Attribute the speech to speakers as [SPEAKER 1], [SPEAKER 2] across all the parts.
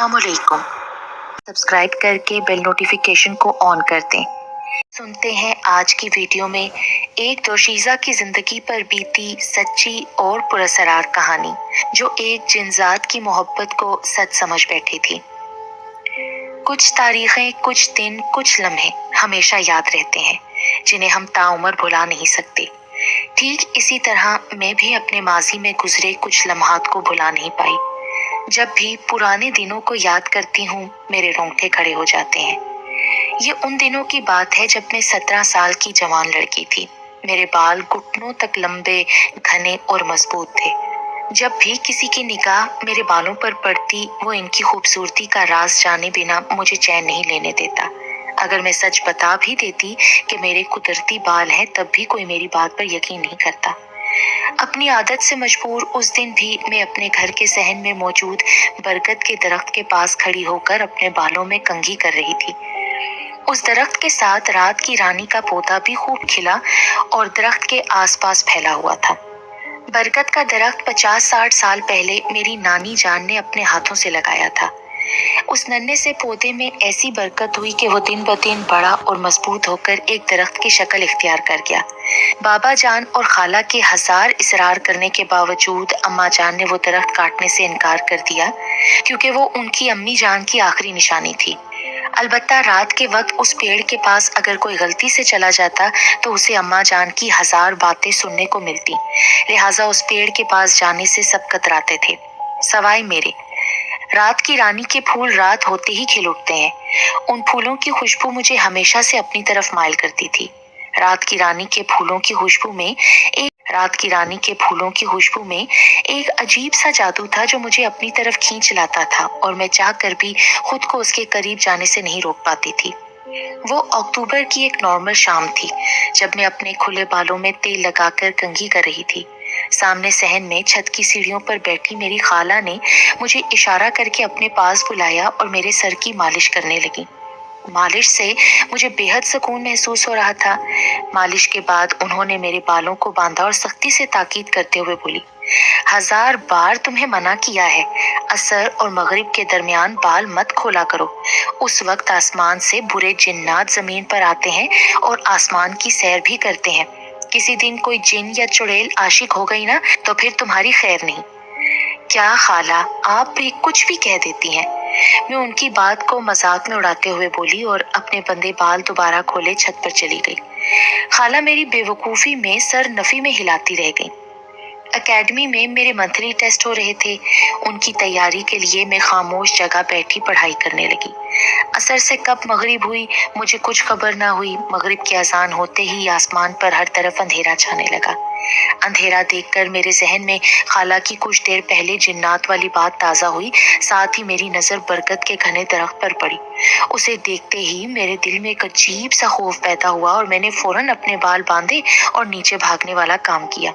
[SPEAKER 1] अस्सलामुअलैकुम। सब्सक्राइब करके bell notification को ऑन कर दें। सुनते हैं आज की वीडियो में एक दोशीज़ा की जिंदगी पर बीती सच्ची और पुरअसरार कहानी, जो एक जिनजात की मोहब्बत को सच समझ बैठी थी। कुछ तारीखें, कुछ दिन, कुछ लम्हे हमेशा याद रहते हैं, जिन्हें हम ताउम्र भुला नहीं सकते। ठीक इसी तरह मैं भी अपने माजी में गुजरे कुछ लम्हात को भुला नहीं पाई। जब भी पुराने दिनों को याद करती हूँ, मेरे रोंगटे खड़े हो जाते हैं। ये उन दिनों की बात है जब मैं 17 साल की जवान लड़की थी। मेरे बाल घुटनों तक लंबे, घने और मजबूत थे। जब भी किसी की निगाह मेरे बालों पर पड़ती, वो इनकी खूबसूरती का राज जाने बिना मुझे चैन नहीं लेने देता। अगर मैं सच बता भी देती कि मेरे कुदरती बाल हैं, तब भी कोई मेरी बात पर यकीन नहीं करता। अपनी आदत से मजबूर उस दिन भी मैं अपने घर के सहन में मौजूद बरगद के दरख्त के पास खड़ी होकर अपने बालों में कंघी कर रही थी। उस दरख्त के साथ रात की रानी का पौधा भी खूब खिला और दरख्त के आसपास फैला हुआ था। बरगद का दरख्त 50-60 साल पहले मेरी नानी जान ने अपने हाथों से लगाया था। उस नन्हे से पौधे में ऐसी बरकत हुई कि वो दिन ब दिन बड़ा और मजबूत होकर एक दरख्त की शक्ल इख्तियार कर गया। बाबा जान और खाला के हजार इसरार करने के बावजूद अम्मा जान ने वो दरख्त काटने से इनकार कर दिया, क्योंकि वो उनकी अम्मी जान की आखिरी निशानी थी। अलबत्ता रात के वक्त उस पेड़ के पास अगर कोई गलती से चला जाता, तो उसे अम्मा जान की हजार बातें सुनने को मिलती। लिहाजा उस पेड़ के पास जाने से सब कतराते थे, सवाए मेरे। रात की रानी के फूल रात होते ही खिल उठते हैं। उन फूलों की खुशबू मुझे हमेशा से अपनी तरफ माइल करती थी। रात की रानी के फूलों की खुशबू में एक अजीब सा जादू था, जो मुझे अपनी तरफ खींच लाता था और मैं चाह कर भी खुद को उसके करीब जाने से नहीं रोक पाती थी। वो अक्टूबर की एक नॉर्मल शाम थी, जब मैं अपने खुले बालों में तेल लगाकर कंघी कर रही थी। सामने सहन में छत की सीढ़ियों पर बैठी मेरी खाला ने मुझे इशारा करके अपने पास बुलाया और मेरे सर की मालिश करने लगी। मालिश से मुझे बेहद सुकून महसूस हो रहा था। मालिश के बाद उन्होंने मेरे बालों को बांधा और सख्ती से ताकीद करते हुए बोली, 1000 बार तुम्हें मना किया है, असर और मगरिब के दरमियान बाल मत खोला करो। उस वक्त आसमान से बुरे जिन्नात जमीन पर आते हैं और आसमान की सैर भी करते हैं। किसी दिन कोई जिन या चुड़ैल आशिक हो गई ना, तो फिर तुम्हारी खैर नहीं। क्या खाला, आप भी कुछ भी कह देती हैं। मैं उनकी बात को मजाक में उड़ाते हुए बोली और अपने बंदे बाल दोबारा खोले छत पर चली गई। खाला मेरी बेवकूफी में सर नफी में हिलाती रह गई। एकेडमी में मेरे मंथली टेस्ट हो रहे थे। उनकी तैयारी के लिए मैं खामोश जगह बैठी पढ़ाई करने लगी। असर से कब मगरिब हुई, मुझे कुछ खबर ना हुई। मगरिब की अजान होते ही आसमान पर हर तरफ अंधेरा छाने लगा। अंधेरा देखकर मेरे जहन में खाला की कुछ देर पहले जिन्नात वाली बात ताजा हुई। साथ ही मेरी नजर बरगद के घने दरख्त पर पड़ी। उसे देखते ही मेरे दिल में एक अजीब सा खौफ पैदा हुआ और मैंने फौरन अपने बाल बांधे और नीचे भागने वाला काम किया।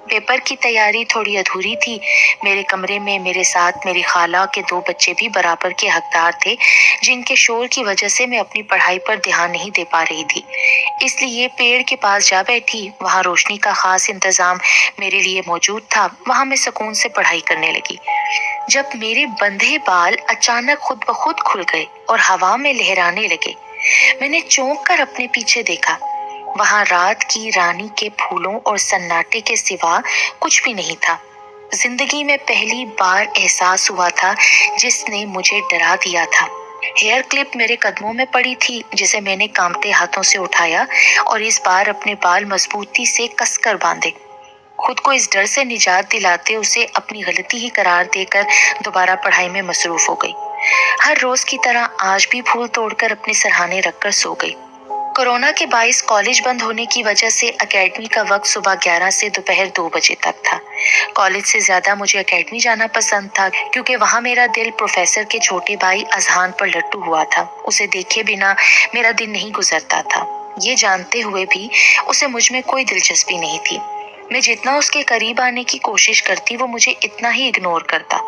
[SPEAKER 1] पेपर की तैयारी थोड़ी अधूरी थी। मेरे कमरे में मेरे साथ मेरी खाला के 2 बच्चे भी बराबर के हकदार थे, जिनके शोर की वजह से मैं अपनी पढ़ाई पर ध्यान नहीं दे पा रही थी। इसलिए पेड़ के पास जा बैठी। वहां रोशनी का खास इंतजाम मेरे लिए मौजूद था। वहां मैं सुकून से पढ़ाई करने लगी, जब मेरे बंधे बाल अचानक खुद ब खुद खुल गए और हवा में लहराने लगे। मैंने चौंक कर अपने पीछे देखा। वहां रात की रानी के फूलों और सन्नाटे के सिवा कुछ भी नहीं था। जिंदगी में पहली बार एहसास हुआ था जिसने मुझे डरा दिया था। हेयर क्लिप मेरे कदमों में पड़ी थी, जिसे मैंने कांपते हाथों से उठाया और इस बार अपने बाल मजबूती से कसकर बांधे। खुद को इस डर से निजात दिलाते उसे अपनी गलती ही करार देकर दोबारा पढ़ाई में मसरूफ हो गई। हर रोज की तरह आज भी फूल तोड़कर अपने सरहाने रखकर सो गई। कोरोना के बाइस कॉलेज बंद होने की वजह से एकेडमी का वक्त सुबह 11 से दोपहर 2 बजे तक था। कॉलेज से ज्यादा मुझे एकेडमी जाना पसंद था, क्योंकि वहां मेरा दिल प्रोफेसर के छोटे भाई अजहान पर लट्टू हुआ था। उसे देखे बिना मेरा दिन नहीं गुजरता था। ये जानते हुए भी उसे मुझ में कोई दिलचस्पी नहीं थी। मैं जितना उसके करीब आने की कोशिश करती, वो मुझे इतना ही इग्नोर करता।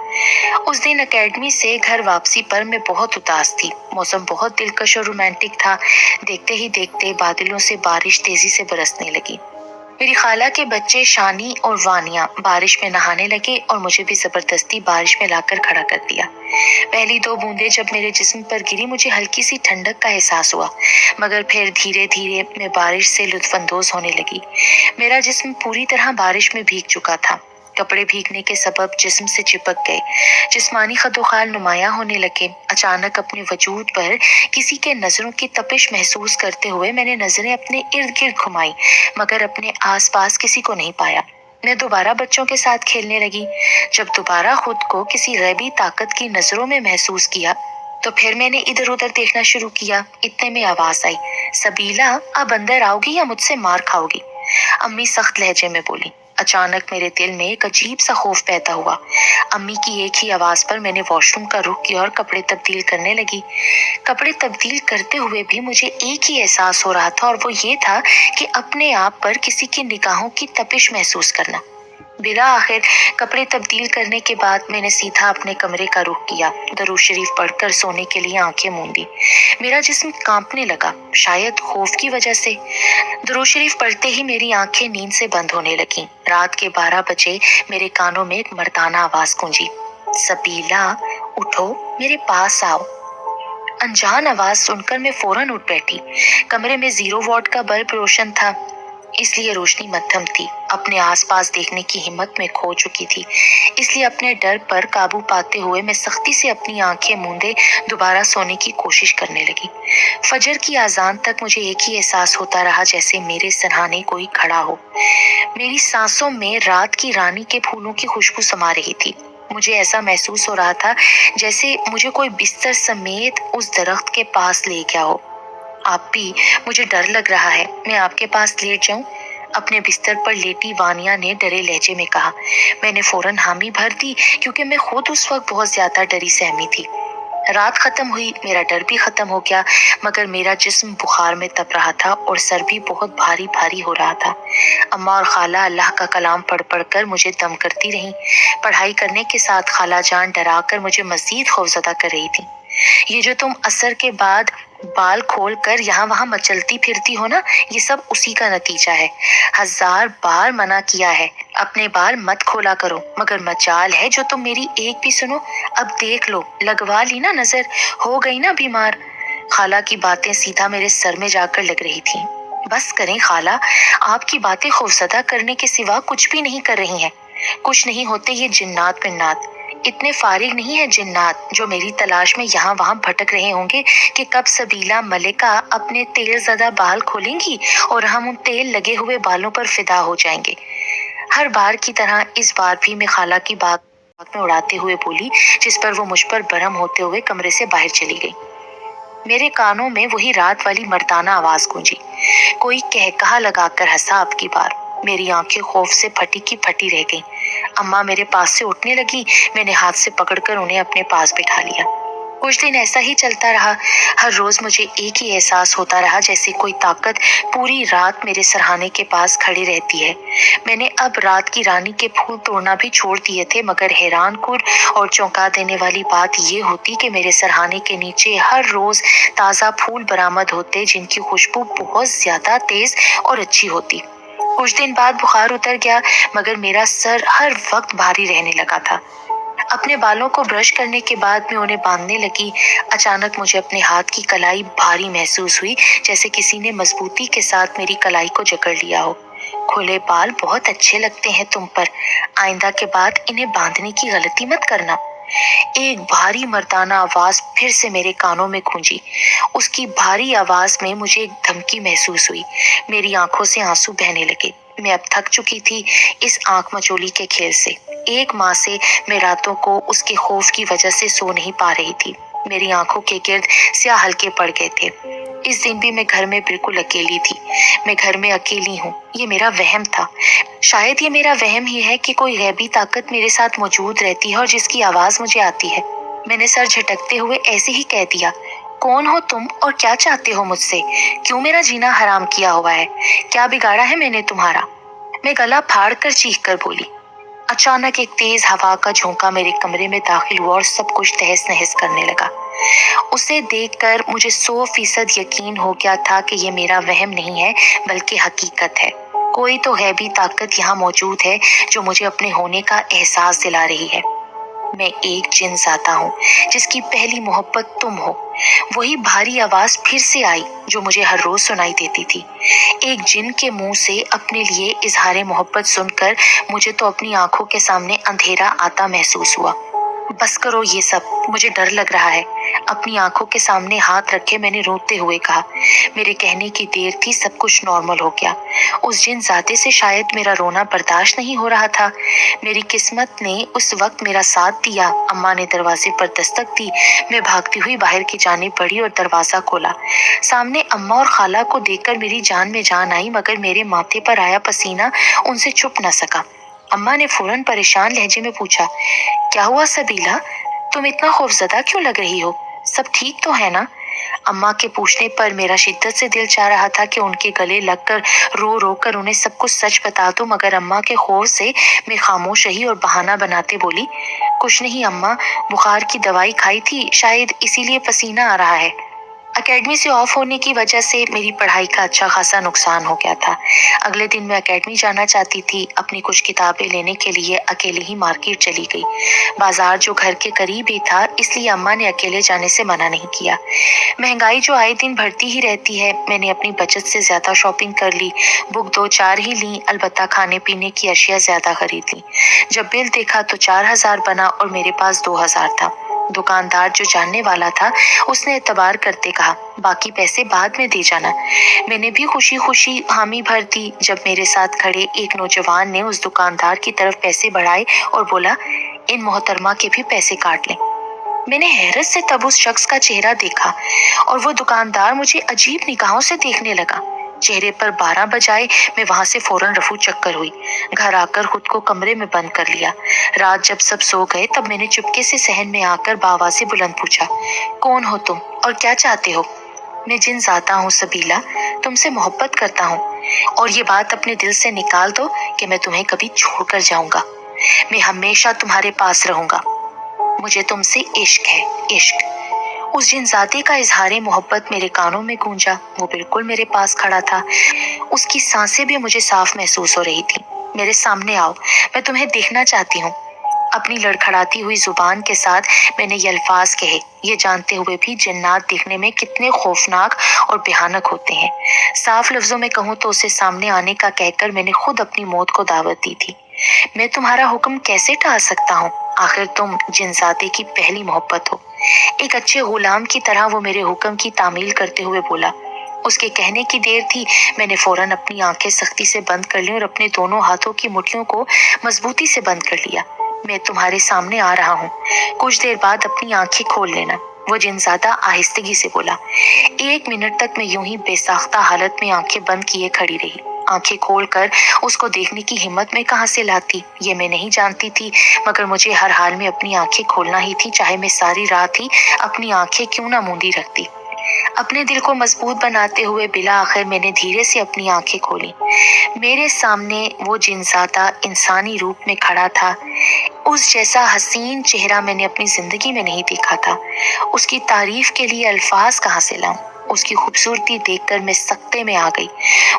[SPEAKER 1] उस दिन एकेडमी से घर वापसी पर मैं बहुत उदास थी। मौसम बहुत दिलकश और रोमांटिक था। देखते ही देखते बादलों से बारिश तेजी से बरसने लगी। मेरी खाला के बच्चे शानी और वानिया बारिश में नहाने लगे और मुझे भी जबरदस्ती बारिश में लाकर खड़ा कर दिया। पहली 2 बूंदें जब मेरे जिस्म पर गिरी मुझे हल्की सी ठंडक का एहसास हुआ, मगर फिर धीरे धीरे मैं बारिश से लुत्फानंदोज होने लगी। मेरा जिस्म पूरी तरह बारिश में भीग चुका था। कपड़े भीगने के सबब जिस्म से चिपक गए, जिस्मानी खदोखाल नुमायां होने लगे। अचानक अपने वजूद पर किसी के नजरों की तपिश महसूस करते हुए मैंने नजरें अपने इर्द गिर्द घुमाई, मगर अपने आसपास किसी को नहीं पाया। मैं दोबारा बच्चों के साथ खेलने लगी। जब दोबारा खुद को किसी गैबी ताकत की नजरों में महसूस किया तो फिर मैंने इधर उधर देखना शुरू किया। इतने में आवाज आई, सबीला, अब अंदर आओगी या मुझसे मार खाओगी? अम्मी सख्त लहजे में बोली। अचानक मेरे दिल में एक अजीब सा खौफ पैदा हुआ। अम्मी की एक ही आवाज पर मैंने वॉशरूम का रुख किया और कपड़े तब्दील करने लगी। कपड़े तब्दील करते हुए भी मुझे एक ही एहसास हो रहा था, और वो ये था कि अपने आप पर किसी की निगाहों की तपिश महसूस करना। बिला आखिर कपड़े तब्दील करने के बाद मैंने सीधा अपने कमरे का रुख किया। दरूद शरीफ पढ़कर सोने के लिए आंखें मूंदी। मेरा जिस्म कांपने लगा, शायद खौफ की वजह से। दरूद शरीफ पढ़ते ही मेरी आंखें नींद से बंद होने लगीं। रात के 12 बजे मेरे कानों में एक मर्दाना आवाज गूंजी, सबीला, उठो, मेरे पास आओ। अनजान आवाज सुनकर मैं फौरन उठ बैठी। कमरे में 0 वॉट का बल्ब रोशन था, इसलिए रोशनी मध्यम थी। अपने आसपास देखने की हिम्मत में खो चुकी थी, इसलिए अपने डर पर काबू पाते हुए मैं सख्ती से अपनी आंखें मूंदे दोबारा सोने की कोशिश करने लगी। फजर की आजान तक मुझे एक ही एहसास होता रहा, जैसे मेरे सराहने कोई खड़ा हो। मेरी सांसों में रात की रानी के फूलों की खुशबू समा रही थी। मुझे ऐसा महसूस हो रहा था जैसे मुझे कोई बिस्तर समेत उस दरख्त के पास ले गया हो। आप भी, मुझे डर लग रहा है, मैं आपके पास लेट जाऊं? अपने बिस्तर पर लेटी वानिया ने डरे लहजे में कहा। मैंने फौरन हामी भर दी, क्योंकि मैं खुद उस वक्त बहुत ज्यादा डरी सहमी थी। रात खत्म हुई, मेरा डर भी खत्म हो गया, मगर मेरा जिस्म बुखार में तप रहा था और सर भी बहुत भारी भारी हो रहा था। अम्मा और खाला अल्लाह का कलाम पढ़ पढ़ कर मुझे दम करती रहीं। पढ़ाई करने के साथ खाला जान डरा कर मुझे मजीद खौफजदा कर रही थी। ये जो तुम असर के बाद बाल खोल कर यहाँ वहां मचलती फिरती हो ना, ये सब उसी का नतीजा है। 1000 बार मना किया है, अपने बाल मत खोला करो, मगर मजाल है जो तुम मेरी एक भी सुनो। अब देख लो, लगवा ली ना नजर, हो गई ना बीमार। खाला की बातें सीधा मेरे सर में जाकर लग रही थी। बस करें खाला, आपकी बातें खौफजदा करने के सिवा कुछ भी नहीं कर रही हैं। कुछ नहीं होते ये जिन्नात पिन्नात, इतने फारिग नहीं है जिन्नात जो मेरी तलाश में यहाँ वहां भटक रहे होंगे कि कब सबीला मलिका अपने तेल ज़दा बाल खोलेंगी और हम उन तेल लगे हुए बालों पर फिदा हो जाएंगे। हर बार की तरह इस बार भी मैं खाला की बात में उड़ाते हुए बोली, जिस पर वो मुझ पर बरहम होते हुए कमरे से बाहर चली गई। मेरे कानों में वही रात वाली मर्दाना आवाज गूंजी। कोई कहकहा लगाकर हंसा। अब की बार मेरी आंखें खौफ से फटी की फटी रह गईं। अम्मा मेरे पास से उठने लगी। मैंने हाथ से पकड़कर उन्हें अपने पास बिठा लिया। कुछ दिन ऐसा ही चलता रहा। हर रोज मुझे एक ही एहसास होता रहा, जैसे कोई ताकत पूरी रात मेरे सरहाने के पास खड़ी रहती है। मैंने अब रात की रानी के फूल तोड़ना भी छोड़ दिए थे, मगर हैरान कुन और चौंका देने वाली बात ये होती कि मेरे सरहाने के नीचे हर रोज ताज़ा फूल बरामद होते, जिनकी खुशबू बहुत ज्यादा तेज और अच्छी होती। कुछ दिन बाद बुखार उतर गया, मगर मेरा सर हर वक्त भारी रहने लगा था। अपने बालों को ब्रश करने के बाद मैं उन्हें बांधने लगी। अचानक मुझे अपने हाथ की कलाई भारी महसूस हुई, जैसे किसी ने मजबूती के साथ मेरी कलाई को जकड़ लिया हो। खुले बाल बहुत अच्छे लगते हैं तुम पर, आइंदा के बाद इन्हें बांधने की गलती मत करना। एक भारी मर्दाना आवाज फिर से मेरे कानों में गूंजी। उसकी भारी आवाज में मुझे एक धमकी महसूस हुई। मेरी आंखों से आंसू बहने लगे। मैं अब थक चुकी थी इस आंख मचोली के खेल से। 1 माह से मैं रातों को उसके खौफ की वजह से सो नहीं पा रही थी। मेरी आंखों के गिर्द स्याह हल्के पड़ गए थे। इस दिन भी मैं घर में बिल्कुल अकेली थी। मैं घर में अकेली हूँ, ये मेरा वहम था। शायद ये मेरा वहम ही है कि कोई गैबी ताकत मेरे साथ मौजूद रहती है और जिसकी आवाज मुझे आती है। मैंने सर झटकते हुए ऐसे ही कह दिया, कौन हो तुम और क्या चाहते हो मुझसे? क्यों मेरा जीना हराम किया हुआ है? क्या बिगाड़ा है मैंने तुम्हारा? मैं गला फाड़ कर चीख कर बोली। अचानक एक तेज हवा का झोंका मेरे कमरे में दाखिल हुआ और सब कुछ तहस नहस करने लगा। उसे देखकर मुझे 100% यकीन हो गया था कि ये मेरा वहम नहीं है, बल्कि हकीकत है। कोई तो गैबी ताकत यहाँ मौजूद है जो मुझे अपने होने का एहसास दिला रही है। मैं एक जिन ज़ादा हूँ जिसकी पहली मोहब्बत तुम हो। वही भारी आवाज फिर से आई जो मुझे हर रोज सुनाई देती थी। एक जिन के मुंह से अपने लिए इजहार मोहब्बत सुनकर मुझे तो अपनी आंखों के सामने अंधेरा आता महसूस हुआ। बस करो ये सब, मुझे डर लग रहा है। अपनी आंखों के सामने हाथ रखे मैंने रोते हुए कहा। मेरे कहने की देर थी, सब कुछ नॉर्मल हो गया। उस जिन जाते से शायद मेरा रोना बर्दाश्त नहीं हो रहा था। मेरी किस्मत ने उस वक्त मेरा साथ दिया। अम्मा ने दरवाजे पर दस्तक दी। मैं भागती हुई बाहर की जानिब बढ़ी और दरवाजा खोला। सामने अम्मा और खाला को देखकर मेरी जान में जान आई, मगर मेरे माथे पर आया पसीना उनसे छुप न सका। अम्मा ने फौरन परेशान लहजे में पूछा, क्या हुआ सबीला? तुम इतना खौफजदा क्यों लग रही हो? सब ठीक तो है ना? अम्मा के पूछने पर मेरा शिद्दत से दिल चाह रहा था कि उनके गले लगकर रो रो कर उन्हें सब कुछ सच बता दूं, मगर अम्मा के खौफ से मैं खामोश रही और बहाना बनाते बोली, कुछ नहीं अम्मा, बुखार की दवाई खाई थी, शायद इसीलिए पसीना आ रहा है। एकेडमी से ऑफ होने की वजह से मेरी पढ़ाई का अच्छा खासा नुकसान हो गया था। अगले दिन मैं एकेडमी जाना चाहती थी। अपनी कुछ किताबें लेने के लिए अकेले ही मार्केट चली गई। बाजार जो घर के करीब ही था, इसलिए अम्मा ने अकेले जाने से मना नहीं किया। महंगाई जो आए दिन बढ़ती ही रहती है, मैंने अपनी बचत से ज्यादा शॉपिंग कर ली। बुक 2-4 ही ली, अलबत्ता खाने पीने की अशिया ज्यादा खरीद ली। जब बिल देखा तो 4,000 बना और मेरे पास 2,000 था। दुकानदार जो जानने वाला था उसने एतबार करते कहा, बाकी पैसे बाद में दे जाना। मैंने भी खुशी खुशी हामी भर दी। जब मेरे साथ खड़े एक नौजवान ने उस दुकानदार की तरफ पैसे बढ़ाए और बोला, इन मोहतरमा के भी पैसे काट लें। मैंने हैरत से तब उस शख्स का चेहरा देखा और वो दुकानदार मुझे अजीब निगाहों से देखने लगा। चेहरे पर 12 बजाए मैं वहां से फौरन रफू चक्कर हुई। घर आकर खुद को कमरे में बंद कर लिया। रात जब सब सो गए तब मैंने चुपके से सहन में आकर बावाज़ी बुलंद पूछा, कौन हो तुम और क्या चाहते हो? मैं जिन जाता हूँ सबीला, तुमसे मोहब्बत करता हूँ और ये बात अपने दिल से निकाल दो कि मैं तुम्हें कभी छोड़कर जाऊंगा। मैं हमेशा तुम्हारे पास रहूंगा। मुझे तुमसे इश्क है, इश्क। उस जिनजाते का इजहार मोहब्बत मेरे कानों में गूंजा। वो बिल्कुल मेरे पास खड़ा था। उसकी सांसें भी मुझे साफ महसूस हो रही थी। मेरे सामने आओ, मैं तुम्हें देखना चाहती हूँ। अपनी लड़खड़ाती हुई जुबान के साथ मैंने ये अल्फाज कहे, ये जानते हुए भी जन्नात देखने में कितने खौफनाक और भयानक होते हैं। साफ लफ्जों में कहूँ तो उसे सामने आने का कहकर मैंने खुद अपनी मौत को दावत दी थी। मैं तुम्हारा हुक्म कैसे टाल सकता हूँ? आखिर तुम जिनजाते की पहली मोहब्बत हो। एक अच्छे गुलाम की तरह वो मेरे हुक्म की तामील करते हुए बोला। उसके कहने की देर थी, मैंने फौरन अपनी आंखें सख्ती से बंद कर ली और अपने दोनों हाथों की मुट्ठियों को मजबूती से बंद कर लिया। मैं तुम्हारे सामने आ रहा हूँ, कुछ देर बाद अपनी आंखें खोल लेना, वो जिनजादा आहिस्तगी से बोला। 1 मिनट तक मैं यूं ही बेसाख्ता हालत में आंखें बंद किए खड़ी रही। आंखें खोलकर उसको देखने की हिम्मत मैं कहां से लाती, ये मैं नहीं जानती थी, मगर मुझे हर हाल में अपनी आंखें खोलना ही थी, चाहे मैं सारी रात ही अपनी आंखें क्यों ना मूंदी रखती। अपने दिल को मजबूत बनाते हुए बिला आखिर मैंने धीरे से अपनी आंखें खोली। मेरे सामने वो जिनजादा इंसानी रूप में खड़ा था। उस जैसा हसीन चेहरा मैंने अपनी जिंदगी में नहीं देखा था। उसकी तारीफ के लिए अल्फाज कहाँ से लाऊं? उसकी खूबसूरती देखकर मैं सकते में आ गई।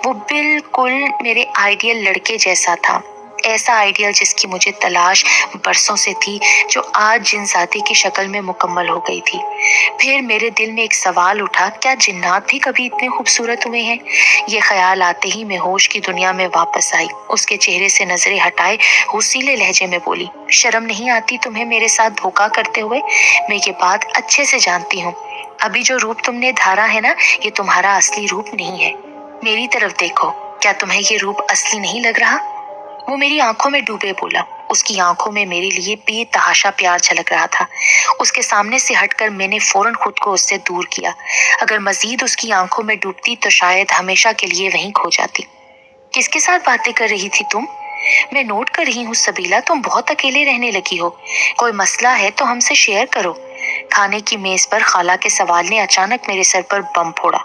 [SPEAKER 1] वो बिल्कुल मेरे आइडियल लड़के जैसा था, ऐसा आइडियल जिसकी मुझे तलाश बरसों से थी, जो आज जिनजाते की शक्ल में मुकम्मल हो गई थी। फिर मेरे दिल में एक सवाल उठा, क्या जिन्नात भी कभी इतने खूबसूरत हुए हैं? ये ख्याल आते ही मैं होश की दुनिया में वापस आई। उसके चेहरे से नजरें हटाए हुसीले लहजे में बोली, शर्म नहीं आती तुम्हें मेरे साथ धोखा करते हुए? मैं ये बात अच्छे से जानती हूँ। अभी जो रूप तुमने धारा है ना, ये तुम्हारा असली रूप नहीं है। मेरी तरफ देखो, क्या तुम्हें ये रूप असली नहीं लग रहा? वो मेरी आंखों में डूबे बोला। उसकी आंखों में मेरे लिए बेतहाशा प्यार झलक रहा था। उसके सामने से हटकर मैंने फौरन खुद को उससे दूर किया। अगर मजीद उसकी आंखों में डूबती तो शायद हमेशा के लिए वहीं खो जाती। किसके साथ बातें कर रही थी तुम? मैं नोट कर रही हूँ सबीला, तुम बहुत अकेले रहने लगी हो। कोई मसला है तो हमसे शेयर करो। खाने की मेज पर खाला के सवाल ने अचानक मेरे सर पर बम फोड़ा।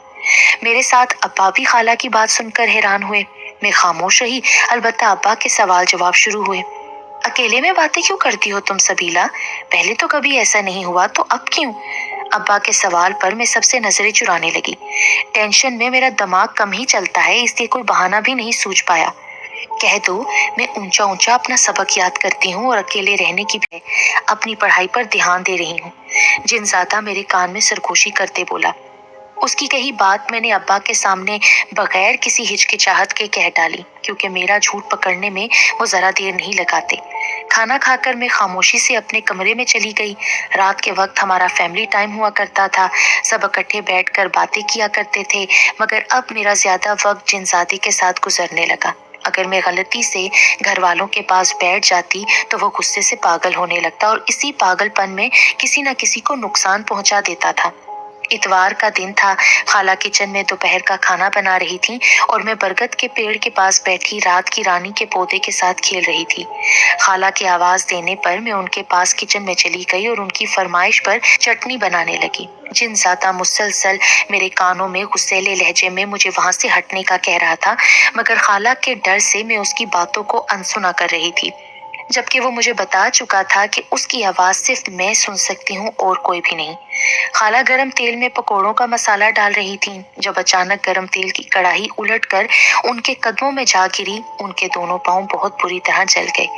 [SPEAKER 1] मेरे साथ अब्बा भी खाला की बात सुनकर हैरान हुए। मैं खामोश रही, अलबत्ता अब्बा के सवाल जवाब शुरू हुए। अकेले में बातें क्यों करती हो तुम सबीला? पहले तो कभी ऐसा नहीं हुआ, तो अब क्यों? अब्बा के सवाल पर मैं सबसे नजरें चुराने लगी। टेंशन में मेरा दिमाग कम ही चलता है, इसलिए कोई बहाना भी नहीं सूझ पाया। कह दो मैं ऊंचा ऊंचा अपना सबक याद करती हूँ और अकेले रहने की बजाय अपनी पढ़ाई पर ध्यान दे रही हूँ, जिनजादा मेरे कान में सरगोशी करते बोला। उसकी कही बात मैंने अब्बा के सामने बगैर किसी हिचकिचाहट के कह डाली, क्योंकि मेरा झूठ पकड़ने में वो जरा देर नहीं लगाते। खाना खाकर मैं खामोशी से अपने कमरे में चली गई। रात के वक्त हमारा फैमिली टाइम हुआ करता था, सब इकट्ठे बैठकर बातें किया करते थे, मगर अब मेरा ज्यादा वक्त जिनजादे के साथ गुजरने लगा। अगर मैं गलती से घर वालों के पास बैठ जाती तो वो गुस्से से पागल होने लगता और इसी पागलपन में किसी न किसी को नुकसान पहुंचा देता था। इतवार का दिन था। खाला किचन में दोपहर का खाना बना रही थी और मैं बरगद के पेड़ के पास बैठी रात की रानी के पौधे के साथ खेल रही थी। खाला की आवाज देने पर मैं उनके पास किचन में चली गई और उनकी फरमाइश पर चटनी बनाने लगी। जिनजादा मुसलसल मेरे कानों में गुस्सैले लहजे में मुझे वहां से हटने का कह रहा था, मगर खाला के डर से मैं उसकी बातों को अनसुना कर रही थी, जबकि वो मुझे बता चुका था कि उसकी आवाज सिर्फ मैं सुन सकती हूँ और कोई भी नहीं। खाला गरम तेल में पकोड़ों का मसाला डाल रही थी, जब अचानक गरम तेल की कढ़ाई उलटकर उनके कदमों में जा गिरी। उनके दोनों पांव बहुत बुरी तरह जल गए।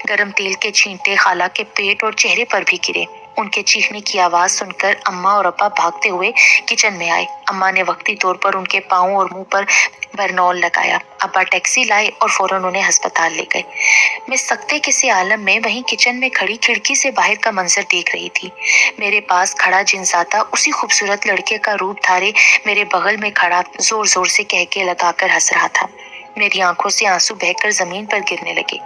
[SPEAKER 1] गरम तेल के छींटे खाला के पेट और चेहरे पर भी गिरे। उनके चीखने की आवाज सुनकर अम्मा और अब्बा भागते हुए किचन में आए। अम्मा ने वक्ती तौर पर उनके पांव और मुंह पर बरनौल लगाया। अब्बा टैक्सी लाए और फौरन उन्हें अस्पताल ले गए। मैं सख्ते किसी आलम में वहीं किचन में खड़ी खिड़की से बाहर का मंजर देख रही थी। मेरे पास खड़ा जिनजादा उसी खूबसूरत लड़के का रूप धारे मेरे बगल में खड़ा जोर जोर से कहके लगाकर हंस रहा था। मेरी आंखों से आंसू बहकर जमीन पर गिरने लगे।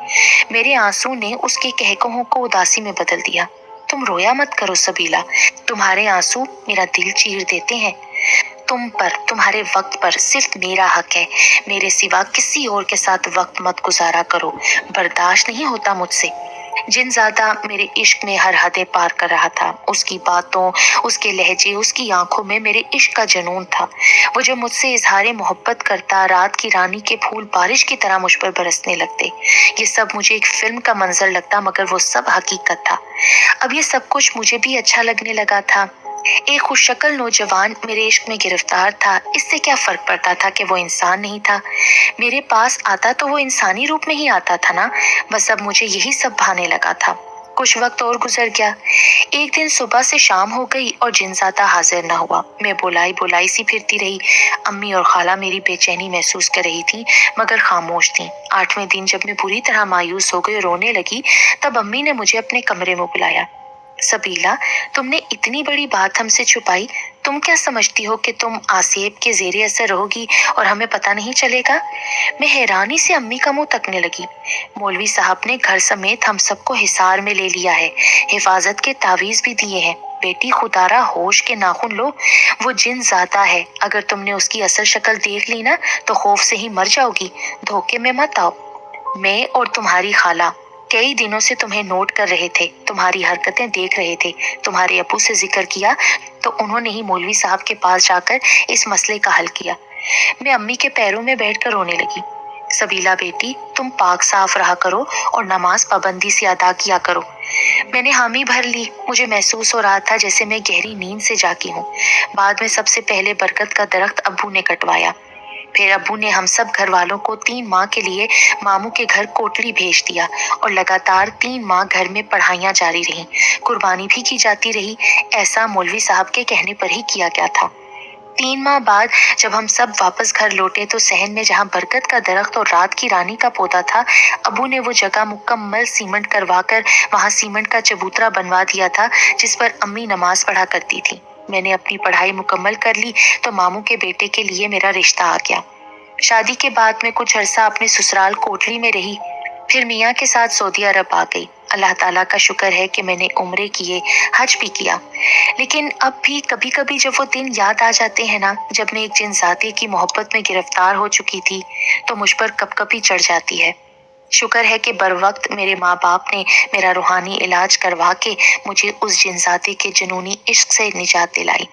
[SPEAKER 1] मेरे आंसू ने उसके कहकों को उदासी में बदल दिया। तुम रोया मत करो सबीला, तुम्हारे आंसू मेरा दिल चीर देते हैं। तुम पर, तुम्हारे वक्त पर सिर्फ मेरा हक है। मेरे सिवा किसी और के साथ वक्त मत गुजारा करो, बर्दाश्त नहीं होता मुझसे। जिनजादा मेरे इश्क में हर हदें पार कर रहा था। उसकी बातों, उसके लहजे, उसकी आंखों में मेरे इश्क का जुनून था। वो जो मुझसे इजहारे मोहब्बत करता, रात की रानी के फूल बारिश की तरह मुझ पर बरसने लगते। ये सब मुझे एक फिल्म का मंजर लगता, मगर वो सब हकीकत था। अब ये सब कुछ मुझे भी अच्छा लगने लगा था। एक खुशशक्ल नौजवान मेरे इश्क में गिरफ्तार था। इससे क्या फर्क पड़ता था कि वो इंसान नहीं था। मेरे पास आता तो वो इंसानी रूप में ही आता था ना। बस अब मुझे यही सब भाने लगा था। कुछ वक्त और गुजर गया। एक दिन सुबह से शाम हो गई और जिनजादा हाजिर न हुआ। मैं बुलाई बुलाई सी फिरती रही। अम्मी और खाला मेरी बेचैनी महसूस कर रही थी, मगर खामोश थी। 8वें दिन जब मैं बुरी तरह मायूस हो गई और रोने लगी, तब अम्मी ने मुझे अपने कमरे में बुलाया। सबीला, तुमने इतनी बड़ी बात हमसे छुपाई। तुम क्या समझती हो कि तुम आसेब के जेरे असर रहोगी और हमें पता नहीं चलेगा? मैं हैरानी से अम्मी का मुंह तकने लगी। मौलवी साहब ने घर समेत हम सबको हिसार में ले लिया है, हिफाजत के तावीज भी दिए हैं। बेटी, खुदारा होश के नाखून लो। वो जिन जाता है, अगर तुमने उसकी असल शक्ल देख ली ना तो खौफ से ही मर जाओगी। धोखे में मत आओ। मैं और तुम्हारी खाला कई दिनों से तुम्हें नोट कर रहे थे, तुम्हारी हरकतें देख रहे थे। तुम्हारे अब्बू से जिक्र किया तो उन्होंने ही मौलवी साहब के पास जाकर इस मसले का हल किया। मैं अम्मी के पैरों में बैठकर रोने लगी। सबीला बेटी, तुम पाक साफ रहा करो और नमाज पाबंदी से अदा किया करो। मैंने हामी भर ली। मुझे महसूस हो रहा था जैसे मैं गहरी नींद से जागी हूँ। बाद में सबसे पहले बरगद का दरख्त अब्बू ने कटवाया। फिर अब्बू ने हम सब घर वालों को 3 माह के लिए मामू के घर कोटली भेज दिया और लगातार 3 माह घर में पढ़ाइयाँ जारी रहीं। कुर्बानी भी की जाती रही। ऐसा मौलवी साहब के कहने पर ही किया गया था। 3 माह बाद जब हम सब वापस घर लौटे तो सहन में जहाँ बरगद का दरख्त और रात की रानी का पौधा था, अब्बू ने वो जगह मुकम्मल सीमेंट करवा कर वहाँ सीमेंट का चबूतरा बनवा दिया था जिस पर अम्मी नमाज पढ़ा करती थी। मैंने अपनी पढ़ाई मुकम्मल कर ली तो मामू के बेटे के लिए मेरा रिश्ता आ गया। शादी के बाद मैं कुछ अरसा अपने ससुराल कोटली में रही, फिर मियाँ के साथ सऊदी अरब आ गई। अल्लाह ताला का शुक्र है कि मैंने उम्रे किए, हज भी किया। लेकिन अब भी कभी कभी जब वो दिन याद आ जाते हैं ना, जब मैं एक जिनजाते की मोहब्बत में गिरफ्तार हो चुकी थी, तो मुझ पर कपकपी चढ़ जाती है। शुक्र है कि बर वक्त मेरे माँ बाप ने मेरा रूहानी इलाज करवा के मुझे उस जिनजाते के जुनूनी इश्क से निजात दिलाई।